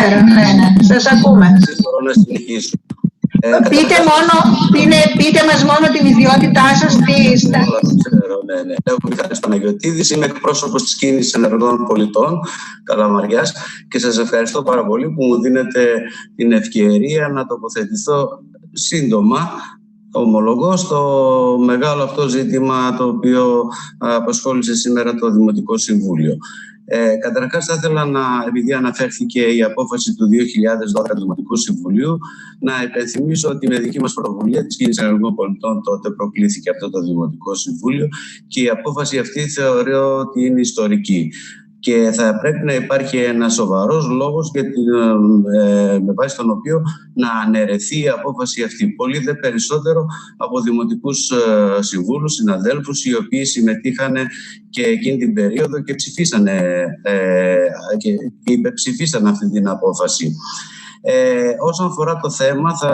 καλησπέρα. Ναι. Σας ακούμε. Μπορώ να συνεχίσω. Πείτε μας μόνο την ιδιότητά σας. Όλα το ξέρω, ναι. Λέω Μιχάλης Παναγιωτίδης, είμαι εκπρόσωπος της κίνησης ενεργών πολιτών Καλαμαριάς και σας ευχαριστώ πάρα πολύ που μου δίνετε την ευκαιρία να τοποθετηθώ σύντομα, ομολογώ, στο μεγάλο αυτό ζήτημα το οποίο απασχόλησε σήμερα το Δημοτικό Συμβούλιο. Καταρχάς θα ήθελα επειδή αναφέρθηκε η απόφαση του 2012 του Δημοτικού Συμβουλίου, να υπενθυμίσω ότι με δική μας πρωτοβουλία της Κίνησης Ενεργών Πολιτών τότε προκλήθηκε αυτό το Δημοτικό Συμβούλιο και η απόφαση αυτή θεωρώ ότι είναι ιστορική. Και θα πρέπει να υπάρχει ένα σοβαρός λόγος με βάση τον οποίο να αναιρεθεί η απόφαση αυτή. Πολύ δε περισσότερο από δημοτικούς συμβούλους, συναδέλφους, οι οποίοι συμμετείχαν και εκείνη την περίοδο και υπεψηφίσαν αυτή την απόφαση. Όσον αφορά το θέμα, θα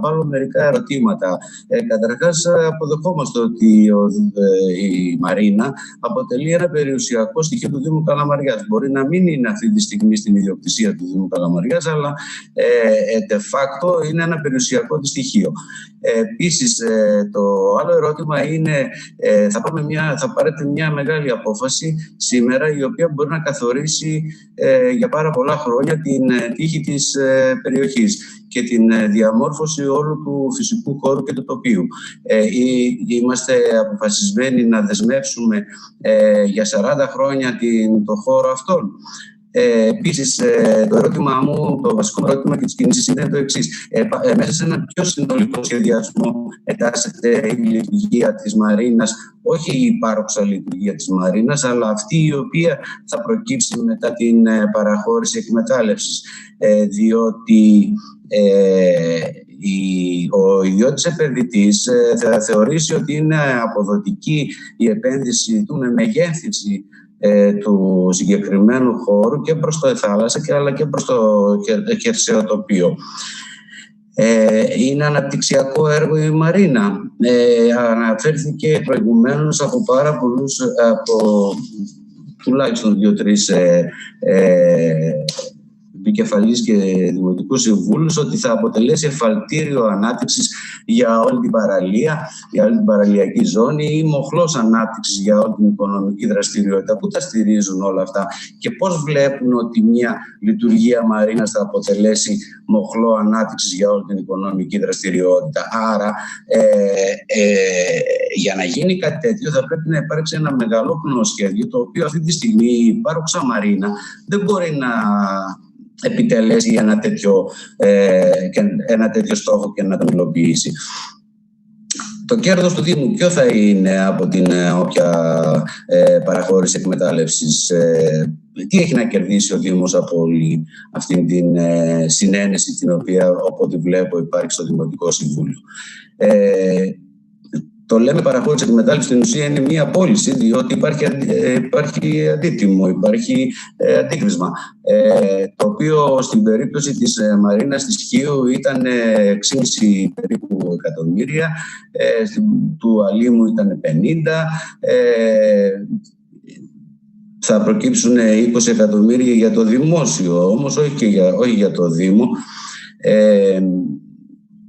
βάλω μερικά ερωτήματα. Καταρχάς, αποδεχόμαστε ότι η Μαρίνα αποτελεί ένα περιουσιακό στοιχείο του Δήμου Καλαμαριάς. Μπορεί να μην είναι αυτή τη στιγμή στην ιδιοκτησία του Δήμου Καλαμαριάς, αλλά de facto είναι ένα περιουσιακό της στοιχείο. Επίσης, το άλλο ερώτημα είναι, θα πάρετε μια μεγάλη απόφαση σήμερα, η οποία μπορεί να καθορίσει για πάρα πολλά χρόνια την τύχη της περιοχής και την διαμόρφωση όλου του φυσικού χώρου και του τοπίου. Είμαστε αποφασισμένοι να δεσμεύσουμε για 40 χρόνια το χώρο αυτόν. Επίσης, το βασικό ερώτημα και της κίνησης είναι το εξής. Μέσα σε ένα πιο συνολικό σχεδιασμό εντάσσεται η λειτουργία της Μαρίνας, όχι η υπάρχουσα λειτουργία της Μαρίνας, αλλά αυτή η οποία θα προκύψει μετά την παραχώρηση εκμετάλλευσης. Διότι ο ιδιώτης επενδυτής θα θεωρήσει ότι είναι αποδοτική η επένδυση του με μεγέθυνση του συγκεκριμένου χώρου και προς το θάλασσα αλλά και προς το χερσαίο τοπίο. Είναι αναπτυξιακό έργο η Μαρίνα. Αναφέρθηκε προηγουμένως από πάρα πολλούς, τουλάχιστον 2-3 επικεφαλής και δημοτικούς συμβούλους, ότι θα αποτελέσει εφαλτήριο ανάπτυξης για όλη την παραλία, για όλη την παραλιακή ζώνη ή μοχλός ανάπτυξης για όλη την οικονομική δραστηριότητα. Πού τα στηρίζουν όλα αυτά και πώς βλέπουν ότι μια λειτουργία Μαρίνας θα αποτελέσει μοχλό ανάπτυξης για όλη την οικονομική δραστηριότητα. Άρα, για να γίνει κάτι τέτοιο θα πρέπει να υπάρξει ένα μεγαλόπνοο σχέδιο, το οποίο αυτή τη στιγμή η υπάρχουσα Μαρίνα δεν μπορεί να επιτελέσει ένα τέτοιο στόχο και να τον υλοποιήσει. Το κέρδος του Δήμου ποιο θα είναι από την όποια παραχώρηση εκμετάλλευσης? Τι έχει να κερδίσει ο Δήμος από όλη αυτή την συνένεση την οποία, όποτε βλέπω, υπάρχει στο Δημοτικό Συμβούλιο? Το λέμε παραχώρηση εκμετάλλευση, στην ουσία είναι μία πώληση, διότι υπάρχει αντίτιμο, υπάρχει αντίκρισμα. Το οποίο στην περίπτωση της Μαρίνας της Χίου ήταν 6,5 περίπου εκατομμύρια, του Αλήμου ήταν 50, θα προκύψουν 20 εκατομμύρια για το δημόσιο, όμως όχι για το Δήμο.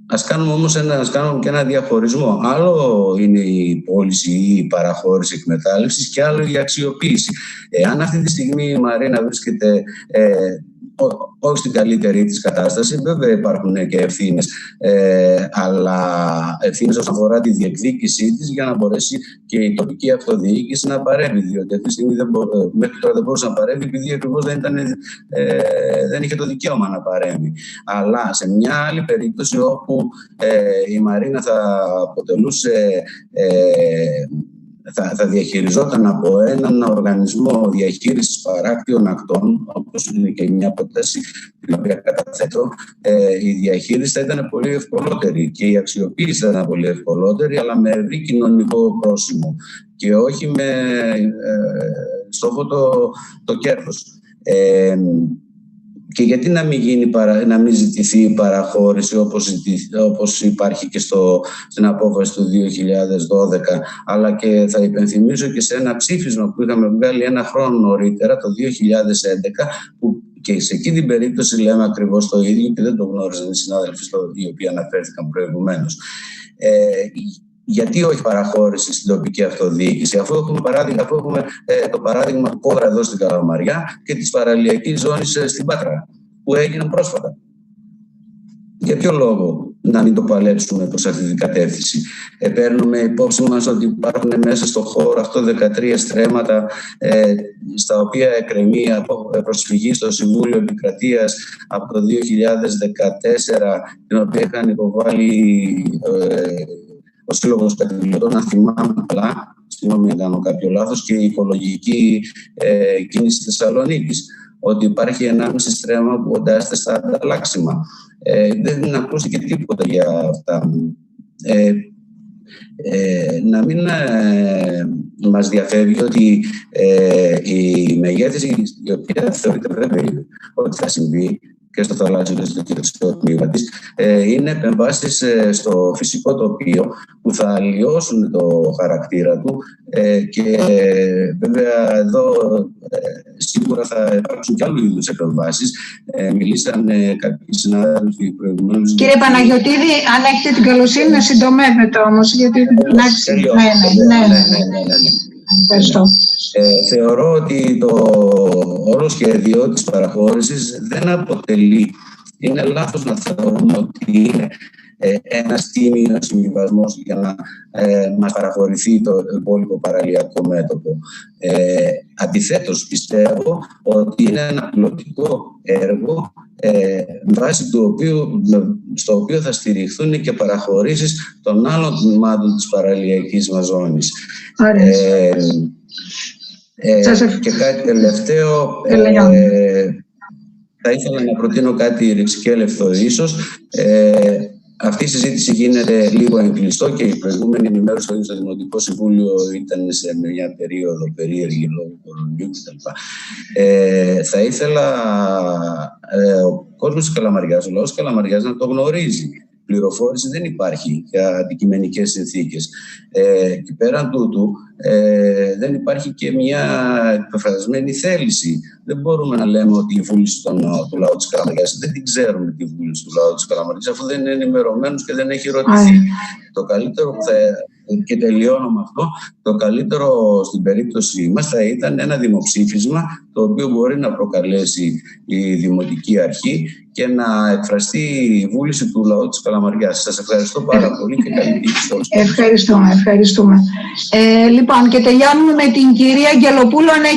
Ας κάνουμε όμως και ένα διαχωρισμό. Άλλο είναι η πώληση ή η παραχώρηση εκμετάλλευσης και άλλο η αξιοποίηση. Αν αυτή τη στιγμή η Μαρίνα βρίσκεται όχι στην καλύτερη της κατάσταση, βέβαια υπάρχουν και ευθύνες, αλλά ευθύνες όσον αφορά τη διεκδίκησή της για να μπορέσει και η τοπική αυτοδιοίκηση να παρέμβει. Διότι αυτή τη στιγμή μέχρι τώρα δεν μπορούσε να παρέμβει, επειδή ακριβώς δεν είχε το δικαίωμα να παρέμβει. Αλλά σε μια άλλη περίπτωση όπου η Μαρίνα θα αποτελούσε θα διαχειριζόταν από έναν οργανισμό διαχείρισης παράκτιων ακτών, όπως είναι και μια πρόταση την οποία καταθέτω, η διαχείριση θα ήταν πολύ ευκολότερη και η αξιοποίηση θα ήταν πολύ ευκολότερη, αλλά με ευρύ κοινωνικό πρόσημο και όχι με στόχο το κέρδος. Και γιατί να μην ζητηθεί η παραχώρηση όπως υπάρχει και στην απόφαση του 2012, αλλά και θα υπενθυμίσω και σε ένα ψήφισμα που είχαμε βγάλει ένα χρόνο νωρίτερα, το 2011, που Και σε εκείνη την περίπτωση λέμε ακριβώς το ίδιο και δεν το γνώριζαν οι συνάδελφοι οι οποίοι αναφέρθηκαν προηγουμένως. Γιατί όχι παραχώρηση στην τοπική αυτοδιοίκηση, αφού έχουμε το παράδειγμα του Κόβρα εδώ στην Καλαμαριά και της παραλιακής ζώνης στην Πάτρα, που έγιναν πρόσφατα. Για ποιο λόγο να μην το παλέψουμε προς αυτή την κατεύθυνση? Παίρνουμε υπόψη μας ότι υπάρχουν μέσα στο χώρο αυτό 13 στρέμματα στα οποία εκκρεμεί προσφυγή στο Συμβούλιο Επικρατείας από το 2014, την οποία είχαν υποβάλει ο Σύλλογος Κατοικιωτών, αν θυμάμαι καλά, συγγνώμη αν κάνω κάποιο λάθος, και η Οικολογική Κίνηση Θεσσαλονίκης, ότι υπάρχει 1,5 στρέμμα που κοντάζεται στα ανταλλάξιμα. Δεν ακούστηκε τίποτα για αυτά. Να μην μας διαφεύγει ότι η μεγέθυνση, η οποία θεωρείται βέβαιη ότι θα συμβεί και στο θαλάσσιο και στο κυριολεκτικό τμήμα της, είναι επεμβάσεις στο φυσικό τοπίο που θα αλλοιώσουν το χαρακτήρα του και βέβαια εδώ σίγουρα θα υπάρξουν και άλλου είδους επεμβάσεις. Μιλήσαν κάποιοι συνάδελφοι προηγουμένως. Κύριε Παναγιωτήδη, αν έχετε την καλοσύνη να συντομεύετε όμως, γιατί ναι. Ευχαριστώ. Θεωρώ ότι το όλο σχέδιο της παραχώρησης δεν αποτελεί, είναι λάθος να θεωρούμε ότι είναι ένας τίμιος συμβιβασμός για να μας παραχωρηθεί το υπόλοιπο παραλιακό μέτωπο. Αντιθέτως, πιστεύω ότι είναι ένα πιλωτικό έργο βάσει στο οποίο θα στηριχθούν και παραχωρήσεις των άλλων τμήματων της παραλιακής μας ζώνης. Και κάτι τελευταίο, θα ήθελα να προτείνω κάτι ρηξικέλευθο ίσως. Αυτή η συζήτηση γίνεται λίγο εγκλειστό και η προηγούμενη ενημέρωση στο Δημοτικό Συμβούλιο ήταν σε μια περίοδο περίεργη λόγω κορονοϊού κτλ. Θα ήθελα ο κόσμος της Καλαμαριάς, ο λαός της Καλαμαριάς να το γνωρίζει. Πληροφόρηση δεν υπάρχει για αντικειμενικές συνθήκες. Και πέραν τούτου δεν υπάρχει και μια εκφρασμένη θέληση. Δεν μπορούμε να λέμε ότι η βούληση του λαού της Καλαμαριάς, δεν την ξέρουμε τη βούληση του λαού της Καλαμαριάς, αφού δεν είναι ενημερωμένος και δεν έχει ρωτηθεί. Το καλύτερο που και τελειώνω με αυτό, το καλύτερο στην περίπτωση μας θα ήταν ένα δημοψήφισμα το οποίο μπορεί να προκαλέσει η Δημοτική Αρχή και να εκφραστεί η βούληση του λαού της Καλαμαριάς. Σας ευχαριστώ πάρα πολύ και καλή τύχη σε όλους. Ευχαριστούμε. Λοιπόν, και τελειώνουμε με την κυρία Αγγελοπούλου.